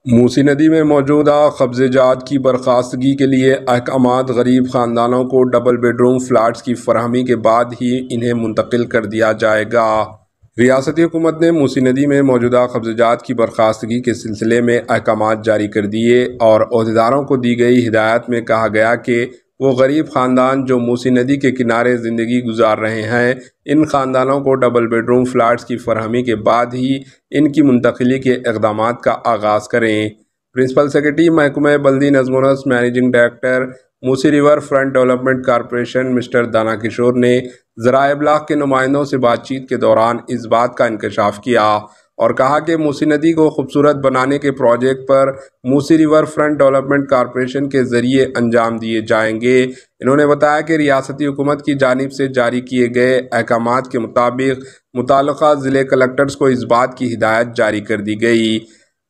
موسی ندی میں موجودہ قبضہ جات کی برخاستگی کے لیے احکامات غریب خاندانوں کو ڈبل بیڈ روم فلیٹس کی فراہمی کے بعد ہی انہیں منتقل کر دیا جائے گا۔ ریاستی حکومت نے موسی ندی میں موجودہ قبضہ جات کی برخاستگی کے سلسلے میں احکامات جاری کر دیے اور عہدیداروں کو دی گئی ہدایات میں کہا گیا کہ وہ غریب خاندان جو موسی ندی کے کنارے زندگی گزار رہے ہیں، ان خاندانوں کو ڈبل بیڈ روم فلیٹس کی فراہمی کے بعد ہی ان کی منتقلی کے اقدامات کا آغاز کریں۔ پرنسپل سیکرٹری محکمہ بلدی نظم و نسق managing director Musi river front development corporation mister Dana Kishore نے ذرائع ابلاغ کے نمائندوں سے بات چیت کے دوران اس بات کا انکشاف کیا اور کہا کہ موسی ندی کو خوبصورت بنانے کے پروجیکٹ پر موسی ریور فرنٹ ڈیولپمنٹ کارپوریشن کے ذریعے انجام دیے جائیں گے۔ انہوں نے بتایا کہ ریاستی حکومت کی جانب سے جاری کیے گئے احکامات کے مطابق متعلقہ ضلع کلکٹرز کو اس بات کی ہدایت جاری کر دی گئی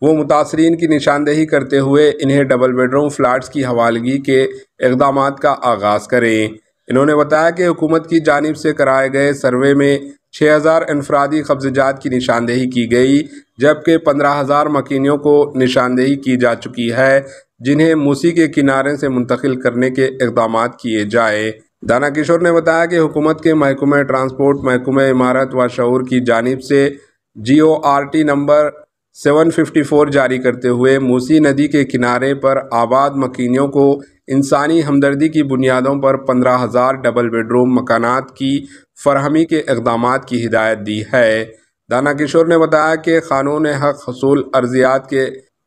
وہ متاثرین کی نشاندہی کرتے ہوئے انہیں ڈبل بیڈ روم فلیٹس کی حوالگی کے اقدامات کا آغاز کریں۔ انہوں نے بتایا کہ حکومت کی جانب سے کرائے گئے سروے میں 6000 انفرادی قبضہ جات کی نشاندہی کی گئی، جبکہ 15000 مکینوں کو نشاندہی کی جا چکی ہے جنہیں موسی کے کنارے سے منتقل کرنے کے اقدامات کیے جائے۔ دانا کشور نے بتایا کہ حکومت کے محکمہ ٹرانسپورٹ، محکمہ عمارت و شعور کی جانب سے GORT نمبر 754 جاری کرتے ہوئے موسی ندی کے کنارے پر آباد مکینوں کو انسانی ہمدردی کی بنیادوں پر 15000 ڈبل بیڈ روم مکانات کی فراہمی کے اقدامات کی ہدایت دی ہے۔ دانا کشور نے بتایا کہ قانون حق حصول ارضیات کے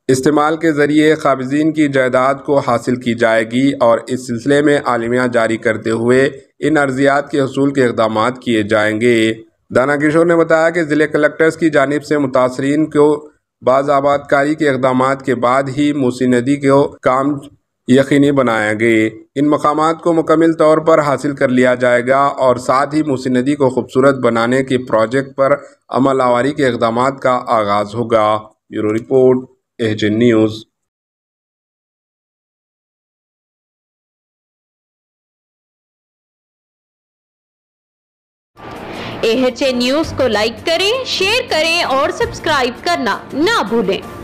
استعمال کے ذریعے قابضین کی جائیداد کو حاصل کی جائے گی اور اس سلسلے میں عالمیہ جاری کرتے ہوئے ان ارضیات کے حصول کے اقدامات کیے جائیں گے۔ دانا کشور نے بتایا کہ ضلع کلکٹرز کی جانب سے متاثرین کو باز آباد کاری کے اقدامات کے بعد ہی موسی ندی کو کام یقینی بنایا گئے۔ ان مقامات کو مکمل طور پر حاصل کر لیا جائے گا اور ساتھ ہی موسی ندی کو خوبصورت بنانے کے پروجیکٹ پر عمل آوری کے اقدامات کا آغاز ہوگا۔ Bureau report AHN news. AHN news کو لائک کریں، شیئر کریں اور سبسکرائب کرنا نہ بھولیں۔